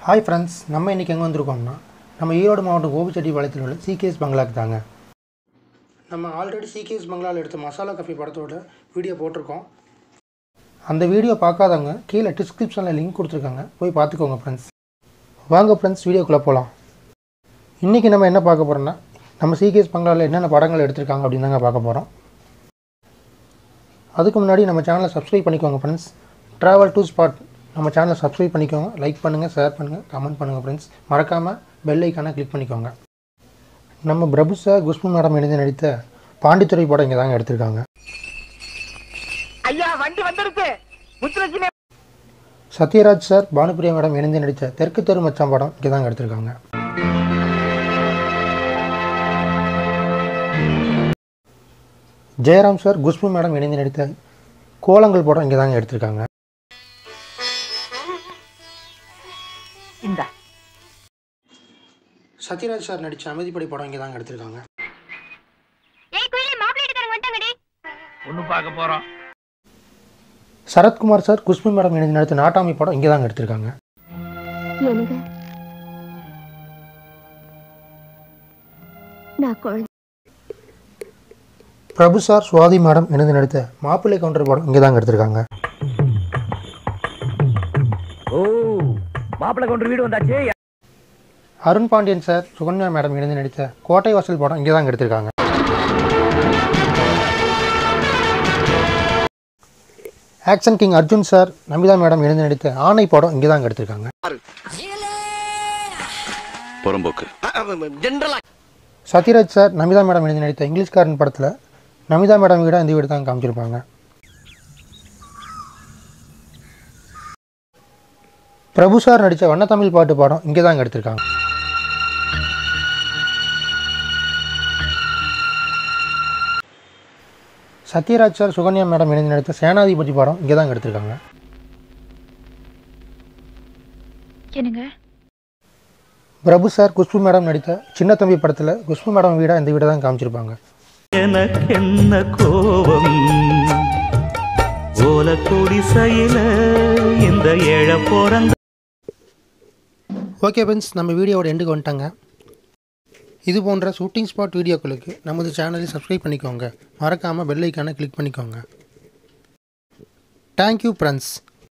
Hi friends, நம்ம இன்றைக்கி எங்கே வந்திருக்கோம்னா நம்ம ஈரோடு மாவட்டம் கோபிச்செட்டிப்பாளையத்தில் உள்ள சிகேஎஸ் பங்களாக்கு தாங்க. நம்ம ஆல்ரெடி சிகேஎஸ் பங்களாவில் எடுத்த மசாலா கஃபி படத்தோட வீடியோ போட்டிருக்கோம். அந்த வீடியோ பார்க்காதவங்க கீழே டிஸ்கிரிப்ஷனில் லிங்க் கொடுத்துருக்காங்க, போய் பார்த்துக்கோங்க ஃப்ரெண்ட்ஸ். வாங்க ஃப்ரெண்ட்ஸ், வீடியோக்குள்ளே போகலாம். இன்றைக்கி நம்ம என்ன பார்க்க போகிறோம்னா நம்ம சிகேஎஸ் பங்களாவில் என்னென்ன படங்கள் எடுத்திருக்காங்க அப்படின்னு தாங்க பார்க்க போகிறோம். அதுக்கு முன்னாடி நம்ம சேனலை சப்ஸ்கிரைப் பண்ணிக்கோங்க ஃப்ரெண்ட்ஸ். ட்ராவல் டு ஸ்பாட் நம்ம சேனலை சப்ஸ்கிரைப் பண்ணிக்கோங்க, லைக் பண்ணுங்கள், ஷேர் பண்ணுங்கள், கமெண்ட் பண்ணுங்கள் ஃப்ரெண்ட்ஸ். மறக்காமல் பெல் ஐக்கானை கிளிக் பண்ணிக்கோங்க. நம்ம பிரபு சார், குஷ்பு மேடம் இணைந்து நடித்த பாண்டித்துறை படம் இங்கே தாங்க எடுத்திருக்காங்க. சத்யராஜ் சார், பானுப்பிரியா மேடம் இணைந்து நடித்த தெற்கு தெரு மச்சான் படம் இங்கே தாங்க எடுத்திருக்காங்க. ஜெயராம் சார், குஷ்பு மேடம் இணைந்து நடித்த கோலங்கள் படம் இங்கே தாங்க எடுத்திருக்காங்க. சத்யராஜ் சார் நடித்த அமைதிப்படை படம் இங்கே தாங்க எடுத்திருக்காங்க. சரத்குமார் சார், குஷ்பு மேடம் இணைந்து நடித்த நாட்டாமி படம் இங்கே தாங்க எடுத்திருக்காங்க. பிரபு சார், சுவாதி மேடம் இணைந்து நடித்த மாப்பிள்ளை கவுண்டர் படம் இங்கே தாங்க எடுத்திருக்காங்க. அருண் பாண்டியன் சார், சுகன்யா மேடம் இணைந்து நடித்த கோட்டை வாசல் படம் இங்கே தாங்க எடுத்திருக்காங்க. Action king Arjun sir, Namitha madam இணைந்து நடித்த ஆணை படம் இங்கே தாங்க எடுத்திருக்காங்க. சத்யராஜ் சார், நமிதா மேடம் இணைந்து நடித்த இங்கிலீஷ்காரன் படத்தில் நமிதா மேடம் வீட இந்த வீடு தாங்க காமிச்சிருப்பாங்க. பிரபு சார் நடித்த வண்ணத்தமிழ் பாட்டு படம் இங்கே தாங்க எடுத்திருக்காங்க. சத்யராஜ் சார், சுகன்யா மேடம் இணைந்து நடித்த சேனாதிபதி படம் இங்கே தாங்க எடுத்திருக்காங்க. பிரபு சார், குஷ்பு மேடம் நடித்த சின்ன தம்பி படத்தில் குஷ்பு மேடம் வீட இந்த வீடு தான் காமிச்சிருப்பாங்க. ஓகே ஃப்ரெண்ட்ஸ், நம்ம வீடியோவோட எண்டுக்கு வந்துட்டாங்க. இது போன்ற ஷூட்டிங் ஸ்பாட் வீடியோக்களுக்கு நமது சேனலை சப்ஸ்கிரைப் பண்ணிக்கோங்க. மறக்காமல் பெல் ஐக்கானை கிளிக் பண்ணிக்கோங்க. Thank you friends.